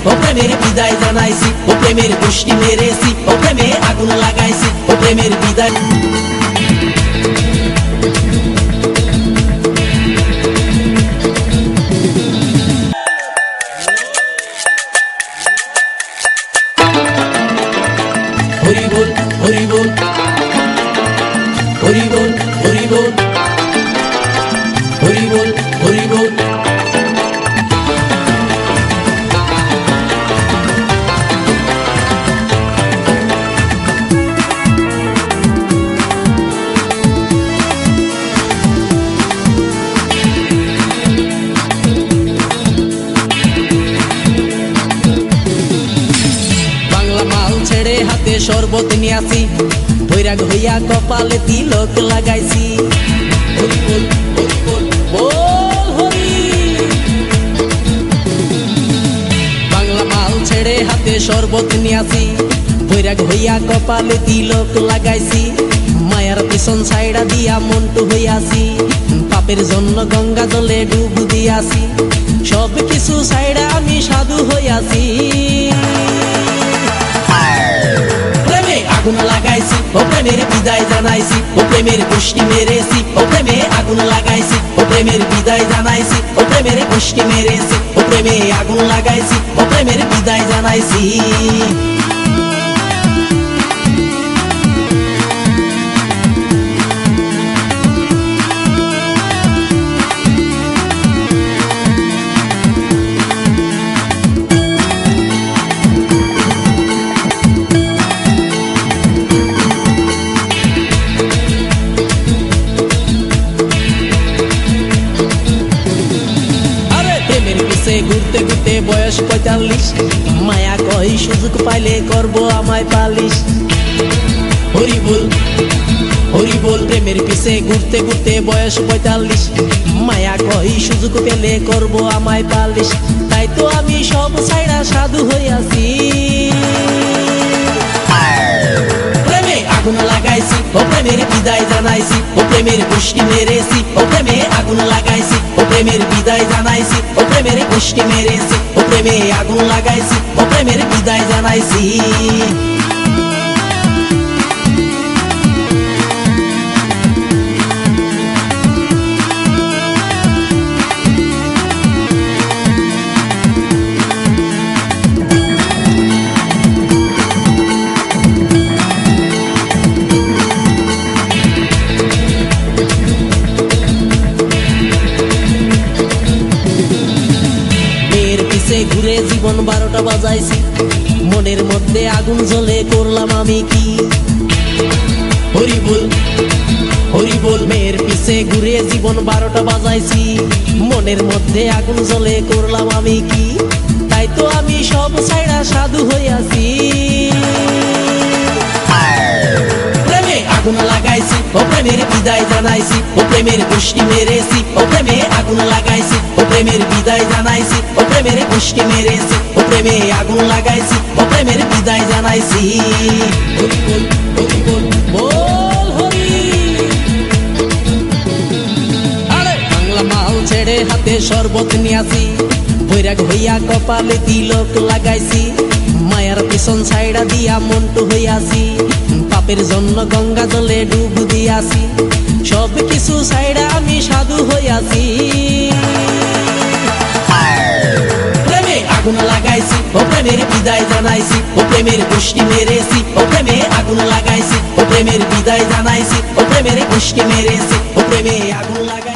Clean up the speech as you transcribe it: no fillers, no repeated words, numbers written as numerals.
ও প্রেমের বিদায় জানাইছি, ও প্রেমের গোষ্ঠী মেরেছি, ও প্রেমে আগুন লাগাইছি, ও প্রেমের বিদায়। হরি বল হরি বল হরি বল হরি বল হরি বল হরি বল। ছেড়ে হাতে শরবত নিয়াছি, বৈরাগ হইয়া কপালে তিলক লাগাইছি। হরি বল হরি বল বল হরি। বাংলা মাল ছেড়ে হাতে শরবত নিয়াছি, বৈরাগ হইয়া কপালে তিলক লাগাইছি। মায়ার পিছন ছাইড়া দিয়া মন্টু হইয়াছি, পাপের জন্য গঙ্গা জলে ডুব দিয়াছি। সব কিছু ছাইড়া আমি সাধু হইয়াছি। আগুন লাগাইছি, ও প্রেমের বিদায় জানাইছি, ও প্রেমের গোষ্ঠী মেরেছি, ও প্রেমে আগুন লাগাইছি, ও প্রেমের বিদায় জানাইছি, ও প্রেমের গোষ্ঠী মেরেছি, ও প্রেমে আগুন লাগাইছি, ও প্রেমের বিদায় জানাইছি। ঘুরতে ঘুরতে বয়স 45, মায়া কই সুযোগ পাইলে করবো আমায় পালিশ। হরি বল হরি বল। প্রেমের পিছে ঘুরতে ঘুরতে বয়স 45, মায়া কই সুযোগ পেলে করবো আমায় পালিশ। তাই তো আমি সব ছাইড়া সাধু হইয়াছি। প্রেমে আগুন লাগাইছি, ও প্রেমের বিদায় জানাইছি, ও প্রেমের গোষ্ঠী মেরেছি, ও প্রেমে আগুন লাগাইছি, ও প্রেমের বিদায় জানাইছি, ও প্রেমের গোষ্ঠী মেরেছি, ও প্রেমে আগুন লাগাইছি, ও প্রেমের বিদায় জানাইছি। ঘুরে জীবন 12টা বাজাইছি, মনের মধ্যে আগুন জ্বলে করলাম আমি কি। হরি বল হরি বল। মেয়ের পিছে ঘুরে জীবন 12টা বাজাইছি, মনের মধ্যে আগুন জ্বলে করলাম আমি কি। তাই তো আমি সব ছাইড়া সাধু হইয়াছি। প্রেমে আগুন লাগাইছি, ও প্রেমের বিদায় জানাইছি, ও প্রেমের গোষ্ঠী মেরেছি, ও প্রেমে আগুন লাগাইছি, ও প্রেমের বিদায় জানাইছি, ও প্রেমের গোষ্ঠী মেরেছি, ও প্রেমে আগুন লাগাইছি, ও প্রেমের বিদায় জানাইছি। হরি বল হরি বল বল হরি। আরে বাংলা মাল ছেড়ে হাতে শরবত নিয়াছি, বৈরাগ হইয়া কপালে তিলক লাগাইছি। মায়ার পিছন ছাইড়া দিয়া মন্টু হইয়াছি, পাপের জন্য গঙ্গা জলে ডুব দিয়াছি। সব কিছু ছাইড়া আমি সাধু হইয়াছি। প্রেমে আগুন লাগাইছি, ও প্রেমের বিদায় জানাইছি, ও প্রেমের গোষ্ঠী মেরেছি, ও প্রেমে আগুন লাগাইছি, ও প্রেমের বিদায় জানাইছি, ও প্রেমের গোষ্ঠী মেরেছি, ও প্রেমে আগুন লাগাইছি।